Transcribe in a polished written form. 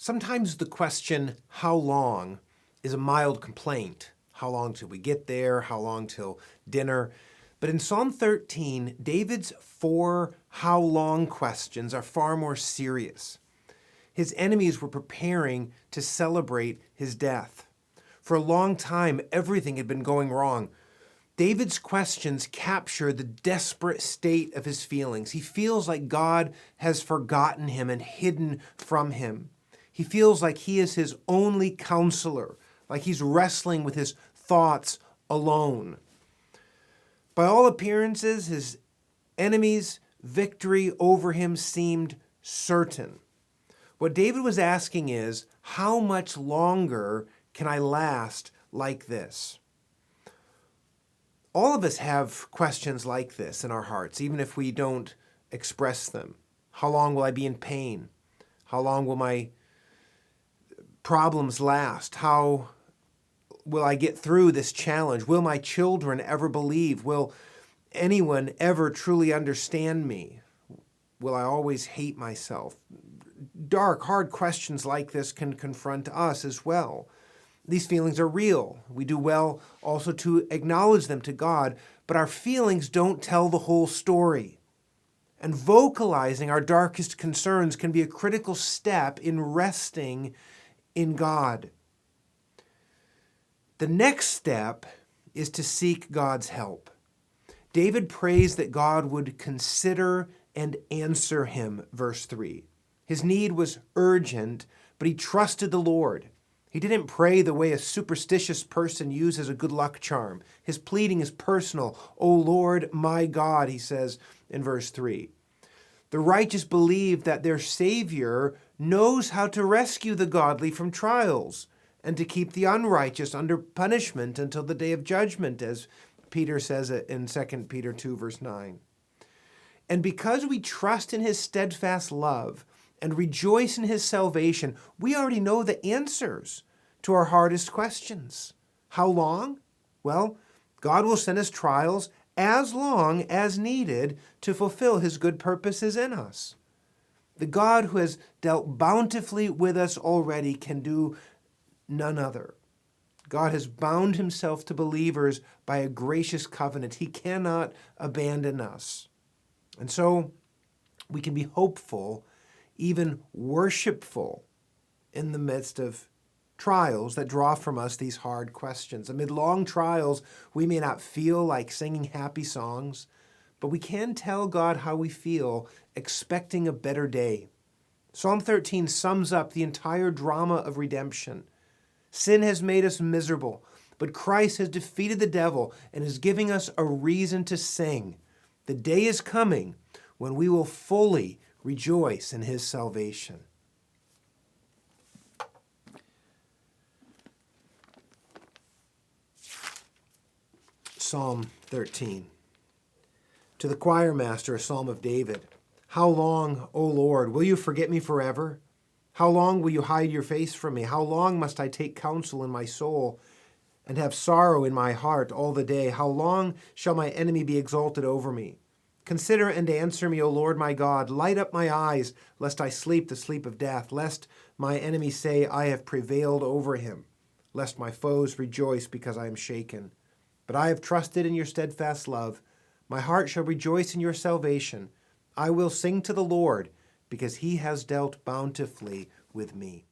Sometimes the question, how long, is a mild complaint. How long till we get there? How long till dinner? But in Psalm 13, David's 4 how long questions are far more serious. His enemies were preparing to celebrate his death. For a long time, everything had been going wrong. David's questions capture the desperate state of his feelings. He feels like God has forgotten him and hidden from him. He feels like he is his only counselor, like he's wrestling with his thoughts alone. By all appearances, his enemies' victory over him seemed certain. What David was asking is, how much longer can I last like this? All of us have questions like this in our hearts, even if we don't express them. How long will I be in pain? How long will my problems last? How will I get through this challenge? Will my children ever believe? Will anyone ever truly understand me? Will I always hate myself? Dark, hard questions like this can confront us as well. These feelings are real. We do well also to acknowledge them to God, but our feelings don't tell the whole story. And vocalizing our darkest concerns can be a critical step in resting in God. The next step is to seek God's help. David prays that God would consider and answer him, verse 3. His need was urgent, but he trusted the Lord. He didn't pray the way a superstitious person uses a good luck charm. His pleading is personal. O Lord, my God, he says in verse 3. The righteous believe that their Savior knows how to rescue the godly from trials and to keep the unrighteous under punishment until the day of judgment, as Peter says it in 2 Peter 2, verse 9. And because we trust in his steadfast love and rejoice in his salvation, we already know the answers to our hardest questions. How long? Well, God will send us trials as long as needed to fulfill his good purposes in us. The God who has dealt bountifully with us already can do none other. God has bound himself to believers by a gracious covenant. He cannot abandon us. And so we can be hopeful, even worshipful, in the midst of trials that draw from us these hard questions. Amid long trials, we may not feel like singing happy songs, but we can tell God how we feel, expecting a better day. Psalm 13 sums up the entire drama of redemption. Sin has made us miserable, but Christ has defeated the devil and is giving us a reason to sing. The day is coming when we will fully rejoice in his salvation. Psalm 13. To the choir master, a psalm of David. How long, O Lord, will you forget me forever? How long will you hide your face from me? How long must I take counsel in my soul and have sorrow in my heart all the day? How long shall my enemy be exalted over me? Consider and answer me, O Lord my God. Light up my eyes, lest I sleep the sleep of death, lest my enemy say, I have prevailed over him, lest my foes rejoice because I am shaken. But I have trusted in your steadfast love. My heart shall rejoice in your salvation. I will sing to the Lord, because he has dealt bountifully with me.